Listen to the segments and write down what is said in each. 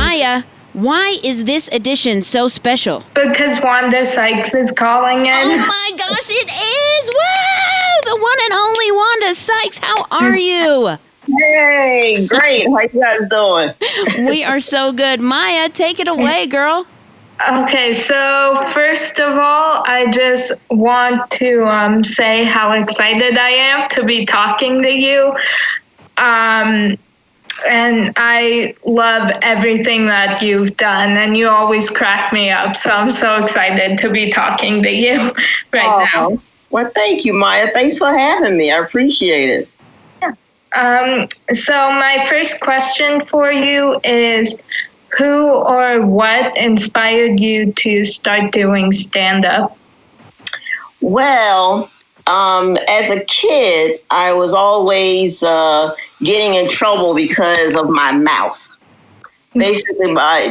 Maya, why is this edition so special? Because Wanda Sykes is calling in. Oh my gosh, it is! Wow! The one and only Wanda Sykes, how are you? Hey, great. How you guys doing? We are so good. Maya, take it away, girl. Okay, so first of all, I just want to say how excited I am to be talking to you. And I love everything that you've done, and you always crack me up. So I'm so excited to be talking to you now. Well, thank you, Maya. Thanks for having me. I appreciate it. So my first question for you is, who or what inspired you to start doing stand-up? Well, as a kid, I was always getting in trouble because of my mouth. Basically, my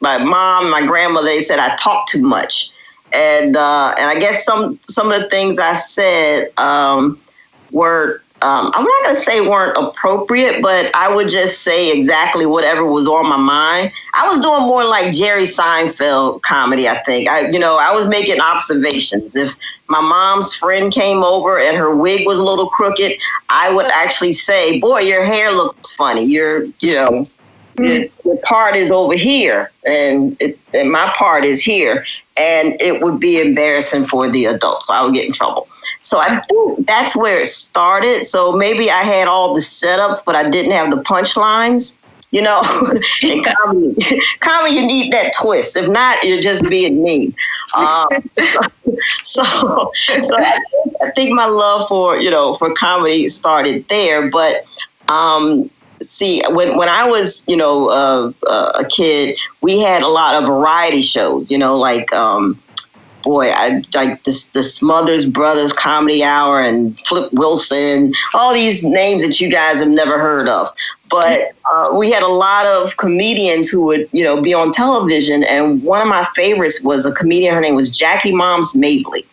mom, my grandmother, they said I talk too much, and I guess some of the things I said were. I'm not going to say weren't appropriate, but I would just say exactly whatever was on my mind. I was doing more like Jerry Seinfeld comedy, I think. I was making observations. If my mom's friend came over and her wig was a little crooked, I would actually say, boy, your hair looks funny. Your part is over here and my part is here. And it would be embarrassing for the adults. So I would get in trouble. So I think that's where it started. So maybe I had all the setups, but I didn't have the punchlines. In comedy, you need that twist. If not, you're just being mean. So I think my love for comedy started there. But see, when I was a kid, we had a lot of variety shows. I like the Smothers Brothers Comedy Hour and Flip Wilson, all these names that you guys have never heard of. But we had a lot of comedians who would, be on television. And one of my favorites was a comedian. Her name was Jackie Moms Mabley.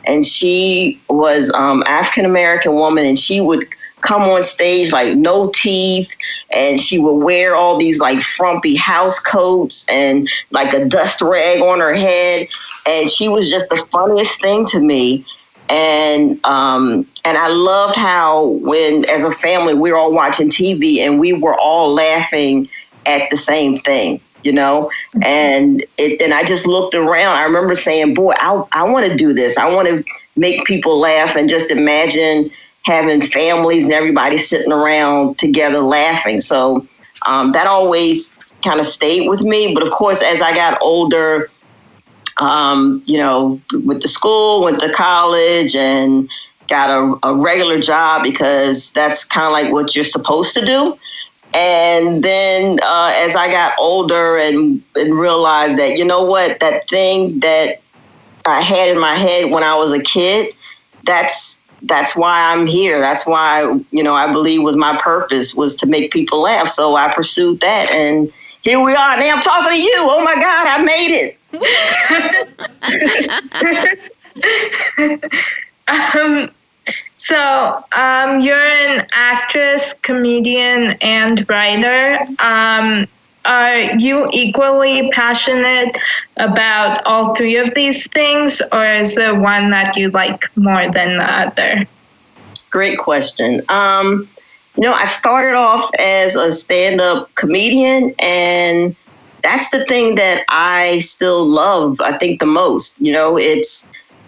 And she was African-American woman, and she would come on stage like no teeth, and she would wear all these like frumpy house coats and like a dust rag on her head, and she was just the funniest thing to me. And I loved how when as a family we were all watching TV and we were all laughing at the same thing, and I just looked around. I remember saying, boy, I want to do this. I want to make people laugh, and just imagine having families and everybody sitting around together laughing. So that always kind of stayed with me. But of course, as I got older, went to school, went to college, and got a regular job because that's kind of like what you're supposed to do. And then as I got older and realized that, that thing that I had in my head when I was a kid, that's why I'm here. That's why, I believe was my purpose, was to make people laugh. So I pursued that. And here we are. Now I'm talking to you. Oh, my God, I made it. So you're an actress, comedian, and writer. Are you equally passionate about all three of these things, or is there one that you like more than the other? Great question. I started off as a stand-up comedian, and that's the thing that I still love, I think, the most.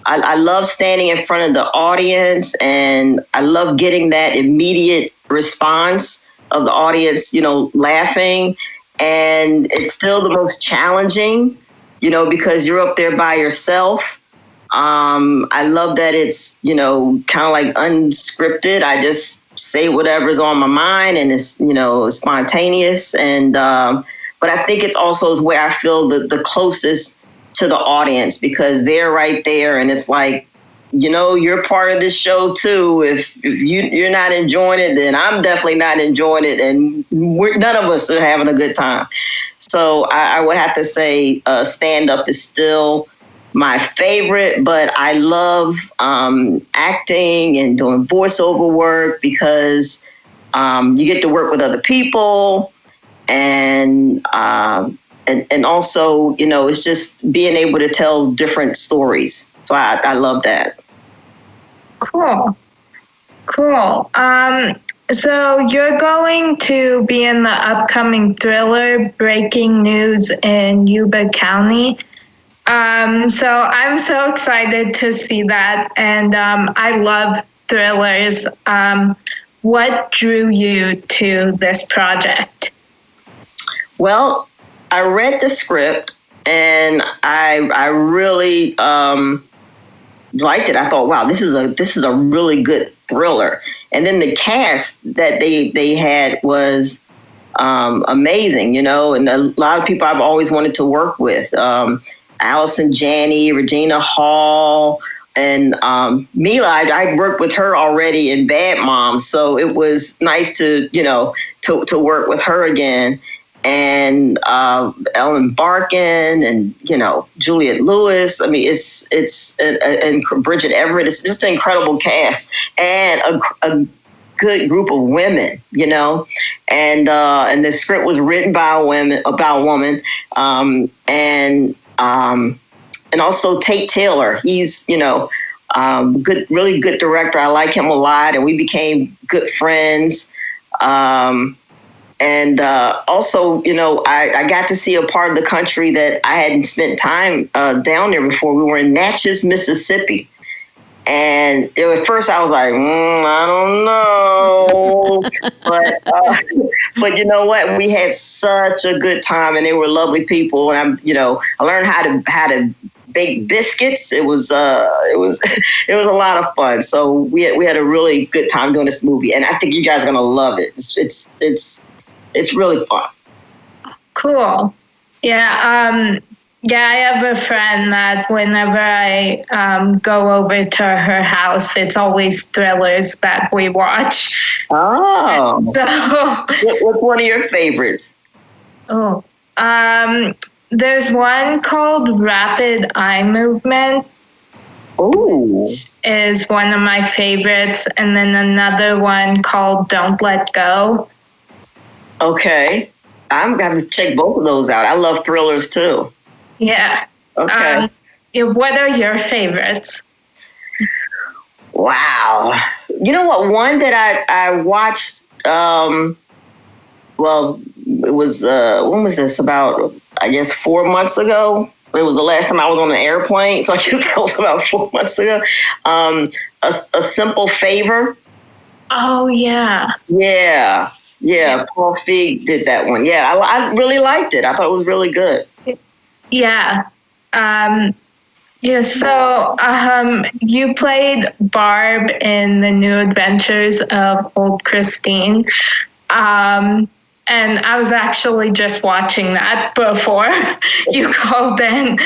I love standing in front of the audience, and I love getting that immediate response of the audience, laughing. And it's still the most challenging, because you're up there by yourself. I love that it's, kind of like unscripted. I just say whatever's on my mind, and it's, spontaneous. And but I think it's also is where I feel the closest to the audience, because they're right there, and it's like, you're part of this show too. If you're not enjoying it, then I'm definitely not enjoying it, and none of us are having a good time. So I would have to say stand-up is still my favorite, but I love acting and doing voiceover work because you get to work with other people, and also, it's just being able to tell different stories. So I love that. Cool. Cool. So you're going to be in the upcoming thriller Breaking News in Yuba County. So I'm so excited to see that, and I love thrillers. What drew you to this project? Well, I read the script and I really liked it. I thought, wow, this is a really good thriller. And then the cast that they had was amazing, and a lot of people I've always wanted to work with. Allison Janney, Regina Hall, and Mila. I'd worked with her already in Bad Moms, so it was nice to to work with her again. And Ellen Barkin and Juliette Lewis. I mean, and Bridget Everett. It's just an incredible cast and a good group of women. And the script was written by a woman, and also Tate Taylor. He's really good director. I like him a lot, and we became good friends. And also, I got to see a part of the country that I hadn't spent time down there before. We were in Natchez, Mississippi. And at first I was like, I don't know. But you know what? We had such a good time, and they were lovely people. And I learned how to bake biscuits. It was it was a lot of fun. So we had a really good time doing this movie, and I think you guys are gonna love it. It's really fun. Cool. Yeah. I have a friend that whenever I go over to her house, it's always thrillers that we watch. Oh. So. What's one of your favorites? Oh. There's one called Rapid Eye Movement. Ooh. Is one of my favorites. And then another one called Don't Let Go. Okay. I'm going to check both of those out. I love thrillers too. Yeah. Okay. What are your favorites? Wow. You know what? One that I watched, well, it was, when was this? About, I guess, 4 months ago. It was the last time I was on an airplane. So I guess that was about 4 months ago. A Simple Favor. Oh, yeah. Yeah, Paul Feig did that one. Yeah, I really liked it. I thought it was really good. Yeah. So you played Barb in The New Adventures of Old Christine. And I was actually just watching that before you called in.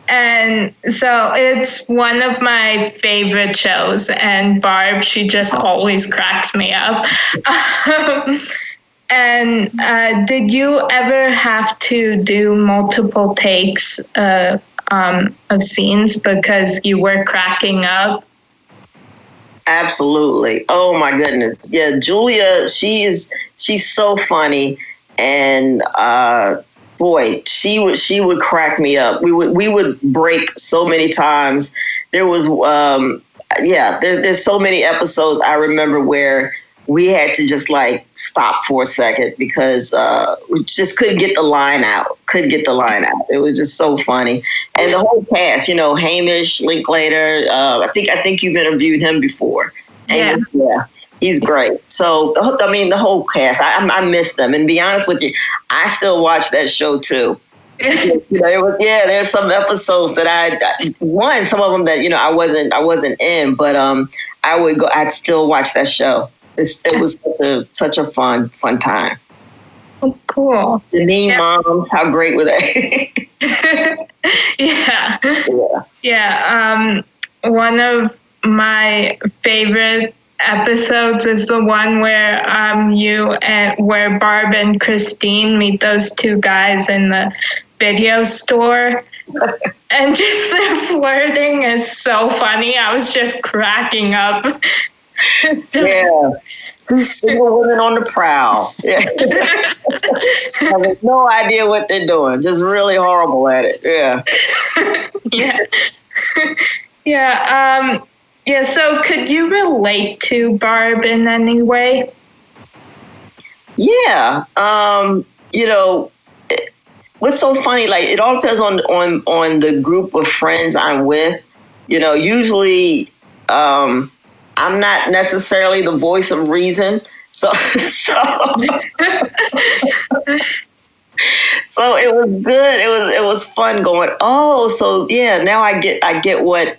And so it's one of my favorite shows, and Barb, she just always cracks me up. And did you ever have to do multiple takes of scenes because you were cracking up? Absolutely. Oh my goodness. Yeah, Julia, she's so funny, and boy, she would crack me up. We would break so many times. There was there's so many episodes I remember where we had to just like stop for a second because we just couldn't get the line out. It was just so funny. And the whole cast, Hamish Linklater, I think you've interviewed him before. Yeah. Yeah. He's great. So, the whole cast, I miss them. And to be honest with you, I still watch that show too. There's some episodes that some of them that, I wasn't in, but I'd still watch that show. It was such a fun time. Oh, cool. The Mean Moms, how great were they? Yeah. One of my favorite episodes is the one where where Barb and Christine meet those two guys in the video store. And just their flirting is so funny. I was just cracking up. Two single women on the prowl. Yeah. Have no idea what they're doing. Just really horrible at it. Yeah. Yeah. Yeah. Yeah. So, could you relate to Barb in any way? Yeah. What's so funny? Like, it all depends on the group of friends I'm with. Usually, I'm not necessarily the voice of reason. So so it was good. It was fun going, oh, so yeah, now I get what,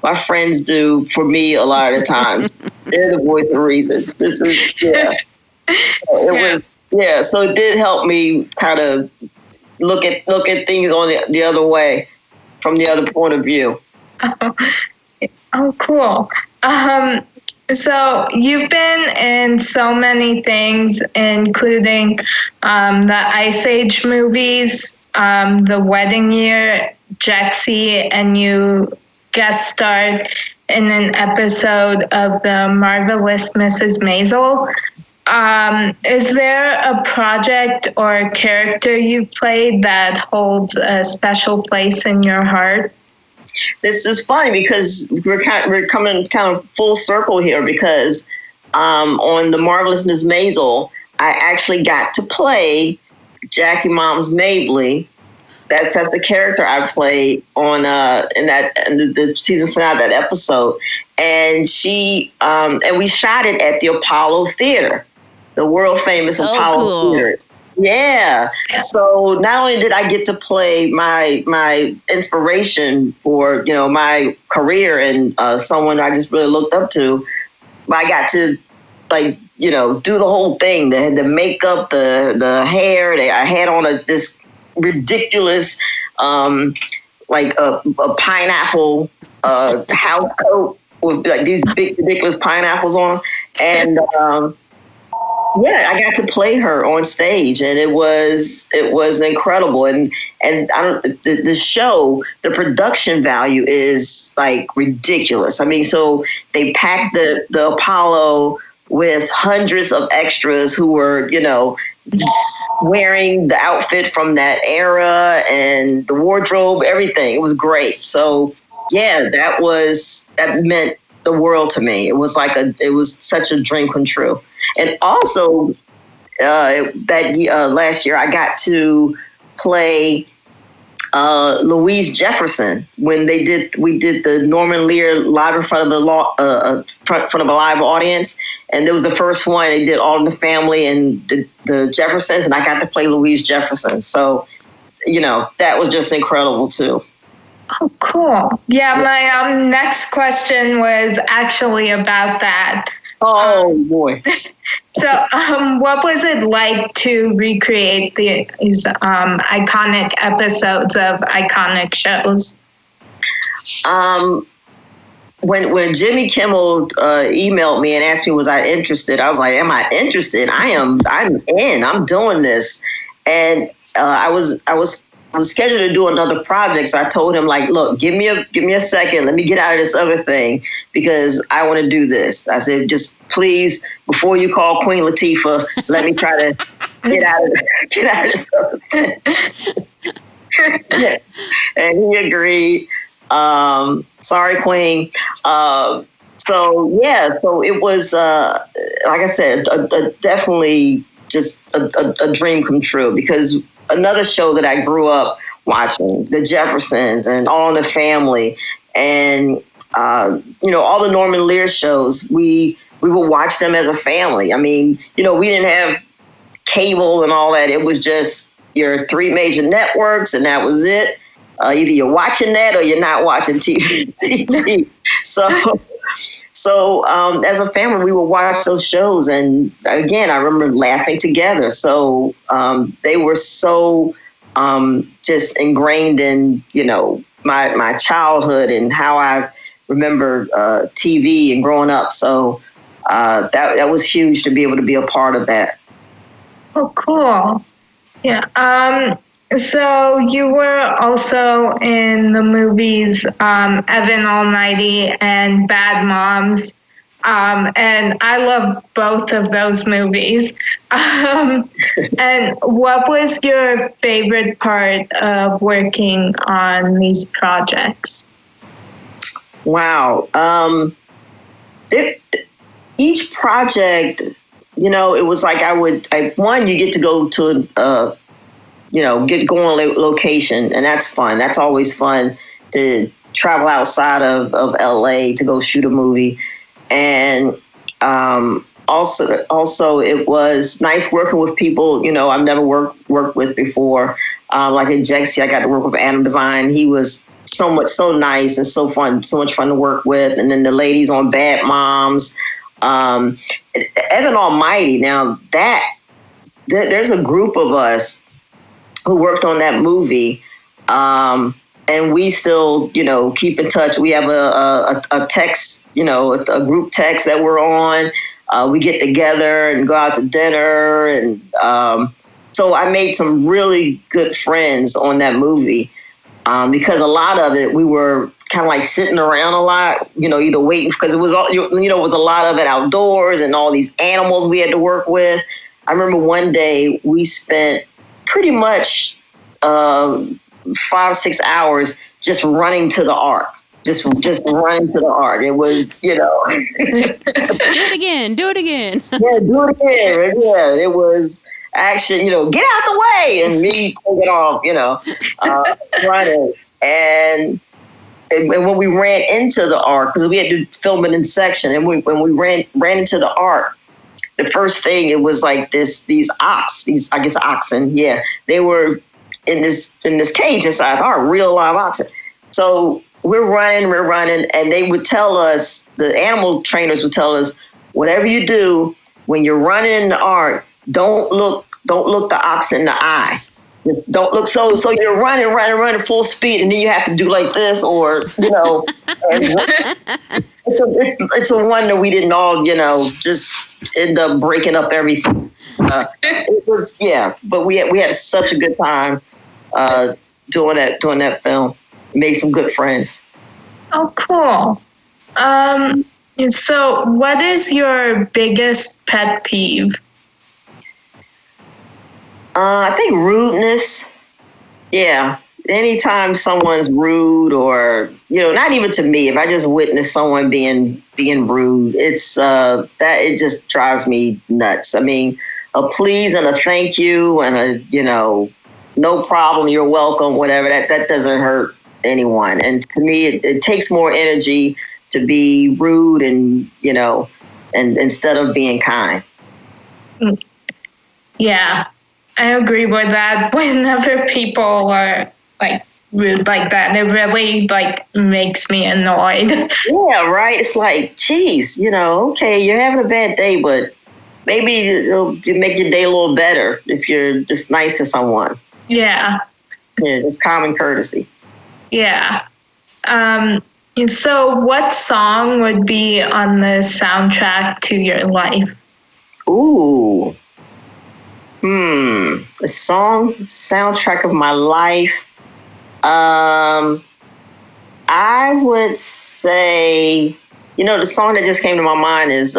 my friends do for me a lot of the times. They're the voice of reason. This is, yeah. So so it did help me kind of look at things on the other way, from the other point of view. Oh, cool. So you've been in so many things, including the Ice Age movies, The Wedding Year, Jaxie, and you guest starred in an episode of The Marvelous Mrs. Maisel. Is there a project or character you played that holds a special place in your heart? This is funny because we're coming kind of full circle here, because on The Marvelous Miss Maisel, I actually got to play Jackie Moms Mabley. That's the character I played on in the season finale of that episode, and and we shot it at the Apollo Theater, the world famous Apollo Theater. Yeah. So not only did I get to play my inspiration for, my career and someone I just really looked up to, but I got to do the whole thing, the makeup, the hair. I had on this ridiculous like a pineapple house coat with like these big ridiculous pineapples on, and I got to play her on stage, and it was incredible. And the show, the production value is like ridiculous. I mean, so they packed the Apollo with hundreds of extras who were, wearing the outfit from that era and the wardrobe, everything. It was great. So yeah, that meant the world to me. It was such a dream come true. And also, last year I got to play Louise Jefferson when we did the Norman Lear live in front of front of a live audience, and it was the first one. They did All in the Family and the Jeffersons, and I got to play Louise Jefferson. So, that was just incredible too. Oh, cool. Yeah, my next question was actually about that. Oh, boy. So what was it like to recreate these iconic episodes of iconic shows? When Jimmy Kimmel emailed me and asked me was I interested, I was like, am I interested? I'm in. I'm doing this. And I was scheduled to do another project, so I told him, like, look, give me a second, let me get out of this other thing because I want to do this. I said, just please, before you call Queen Latifah, let me try to get out of this other thing. And he agreed. Sorry, Queen. So it was like I said, definitely just a dream come true, because another show that I grew up watching, The Jeffersons and All in the Family, and all the Norman Lear shows, we would watch them as a family. I mean, we didn't have cable and all that. It was just your three major networks, and that was it. Either you're watching that or you're not watching TV. So as a family, we would watch those shows. And again, I remember laughing together. So they were so just ingrained in, my childhood and how I remember TV and growing up. So that was huge to be able to be a part of that. Oh, cool. Yeah. So you were also in the movies Evan Almighty and Bad Moms. And I love both of those movies. And what was your favorite part of working on these projects? Wow. Each project, it was like one, you get to go to, go on location, and that's fun. That's always fun to travel outside of LA to go shoot a movie. And also it was nice working with people, I've never worked with before. Like in Jexy, I got to work with Adam Devine. He was so nice and so much fun to work with. And then the ladies on Bad Moms, Evan Almighty. Now there's a group of us who worked on that movie. And we still, keep in touch. We have a text, a group text that we're on. We get together and go out to dinner. And so I made some really good friends on that movie because a lot of it, we were kind of like sitting around a lot, either waiting because it was all, it was a lot of it outdoors and all these animals we had to work with. I remember one day we spent pretty much 5-6 hours just running to the ark. Just running to the ark. It was, Do it again. Yeah, do it again. Yeah, it was action, get out the way. And me taking off, running. And when we ran into the ark, because we had to film it in section, and when we ran into the ark, the first thing, it was like these oxen. Yeah, they were in this cage inside the ark, real live oxen. So we're running, and they would tell us, the animal trainers would tell us, whatever you do when you're running in the ark, don't look the ox in the eye. Just don't look. So you're running full speed, and then you have to do like this, or it's a wonder we didn't all just end up breaking up everything. It was, but we had such a good time doing that film. Made some good friends. Oh, cool. So what is your biggest pet peeve? I think rudeness. Yeah. Anytime someone's rude, or, not even to me, if I just witness someone being rude, it's that it just drives me nuts. I mean, a please and a thank you and a, no problem, you're welcome, whatever, that doesn't hurt anyone. And to me, it takes more energy to be rude and, and instead of being kind. Yeah, I agree with that. Whenever people are like rude like that, it really makes me annoyed. Yeah, right. It's like, geez, okay, you're having a bad day, but maybe it'll make your day a little better if you're just nice to someone. Yeah. Yeah, just common courtesy. Yeah. So what song would be on the soundtrack to your life? Ooh. A soundtrack of my life. I would say, the song that just came to my mind is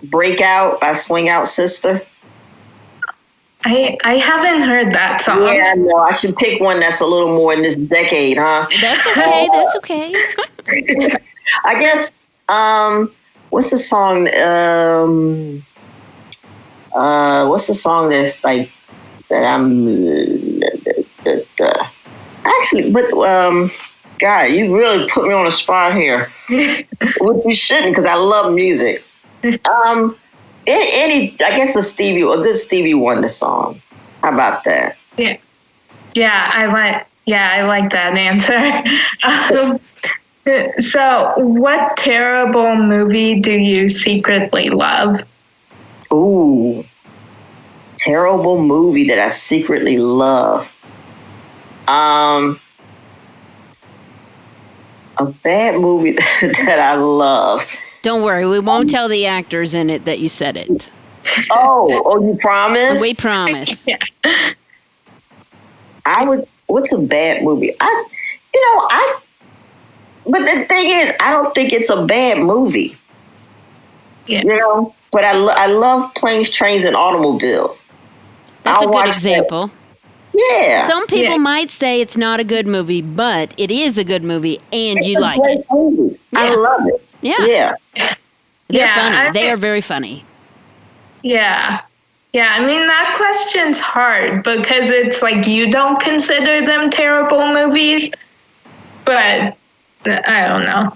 Breakout by Swing Out Sister. I haven't heard that song. Yeah, no, I should pick one that's a little more in this decade, huh? That's okay. That's okay. I guess, what's the song? What's the song that's like, that I'm, actually, but, God, you really put me on a spot here. Which you shouldn't, because I love music. I guess a good Stevie Wonder song. How about that? Yeah, I like that answer. So, what terrible movie do you secretly love? Ooh, terrible movie that I secretly love. A bad movie that I love. Don't worry, we won't tell the actors in it that you said it. Oh, you promise? We promise. Yeah. What's a bad movie? But the thing is, I don't think it's a bad movie. Yeah. You know, but I love planes, trains, and automobiles. That's I'll a good watch example. that. Yeah. Some people Yeah. might say it's not a good movie, but it is a good movie and It's you a like great it. movie. I Yeah. love it. Yeah. Yeah. They're Yeah, funny. I They mean- are very funny. Yeah. Yeah, I mean, that question's hard because it's like you don't consider them terrible movies, but I don't know.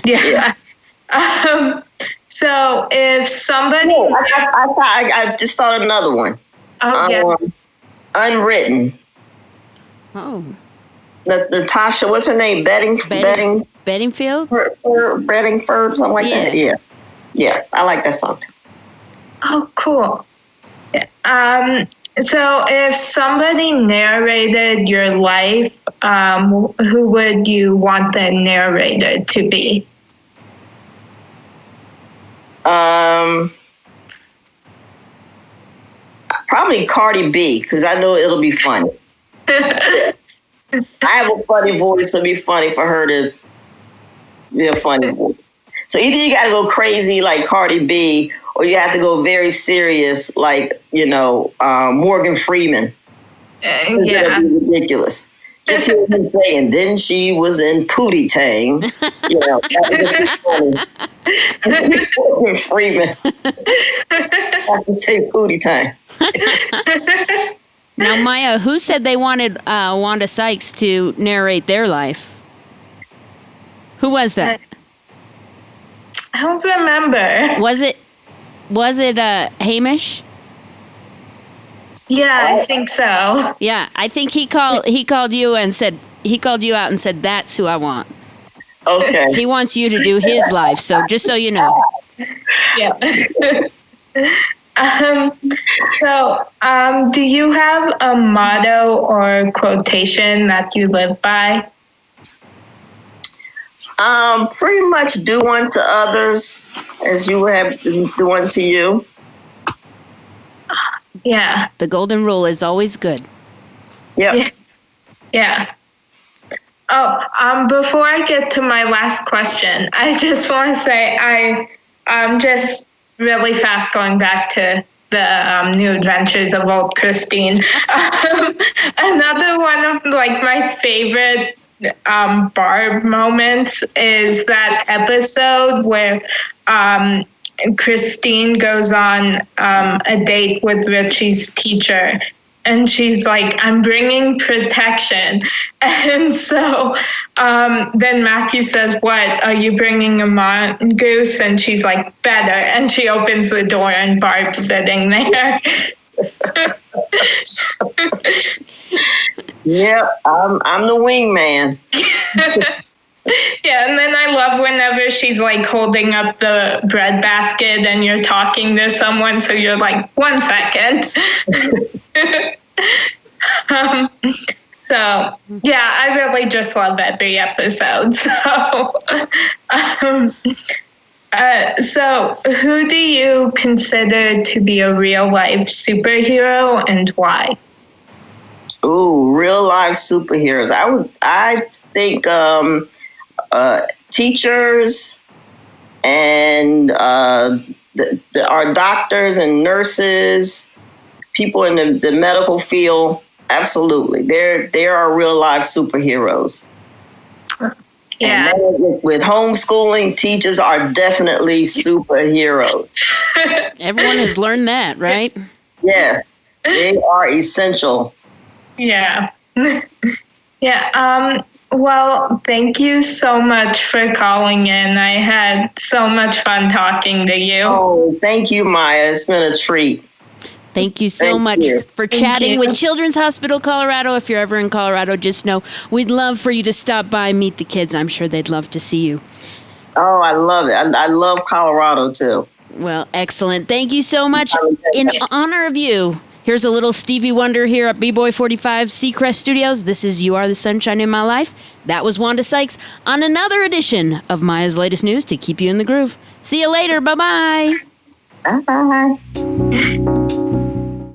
Yeah. So if somebody. Oh, I just thought of another one. Oh, yeah. Unwritten. Oh. Natasha, what's her name? Bettingfield, something like that. Yeah. Yeah. I like that song too. Oh, cool. So if somebody narrated your life, who would you want the narrator to be? Probably Cardi B, because I know it'll be funny. I have a funny voice, so it'll be funny for her to be a funny voice. So either you got to go crazy like Cardi B, or you have to go very serious like, Morgan Freeman. Yeah. It'll be ridiculous. Just hear him saying, then she was in Pootie Tang. That would be funny. Morgan Freeman. I have to say Pootie Tang. Now, Maya, who said they wanted Wanda Sykes to narrate their life? Who was that? I don't remember. Was it Hamish? Yeah, I think so. Yeah, I think he called you out and said that's who I want. Okay. He wants you to do his life, so just so you know. Yeah. Do you have a motto or quotation that you live by? Pretty much do unto others as you would have do unto you. Yeah. The golden rule is always good. Yep. Yeah. Oh, before I get to my last question, I just want to say I'm just really fast going back to the New Adventures of Old Christine. Another one of my favorite Barb moments is that episode where Christine goes on a date with Richie's teacher. And she's like, I'm bringing protection. And so then Matthew says, what? Are you bringing a mongoose? And she's like, better. And she opens the door and Barb's sitting there. Yep. I'm the wingman. Yeah, and then I love whenever she's holding up the bread basket and you're talking to someone, so you're like, 1 second. So yeah, I really just love every episode. So who do you consider to be a real life superhero and why? Ooh, real life superheroes. I think teachers and our doctors and nurses, people in the medical field. Absolutely, they are real life superheroes. Yeah. And with homeschooling, teachers are definitely superheroes. Everyone has learned that, right? Yeah, they are essential. Yeah. Yeah. Well, thank you so much for calling in. I had so much fun talking to you. Oh, thank you, Maya. It's been a treat. Thank you so Thank much you. for Thank chatting you. with Children's Hospital Colorado. If you're ever in Colorado, just know we'd love for you to stop by and meet the kids. I'm sure they'd love to see you. Oh, I love it. I love Colorado, too. Well, excellent. Thank you so much. In honor of you, here's a little Stevie Wonder here at B-Boy 45 Seacrest Studios. This is You Are the Sunshine in My Life. That was Wanda Sykes on another edition of Maya's Latest News to keep you in the groove. See you later. Bye-bye. Bye-bye.